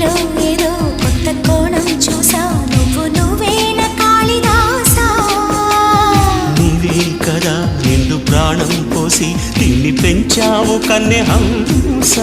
నీలో ఏదో కొత్త కోణం చూసా నువ్వేన కాళిదాసా నీవే కదా నిండు ప్రాణం పోసి తిండి పెంచావు కన్నె హంస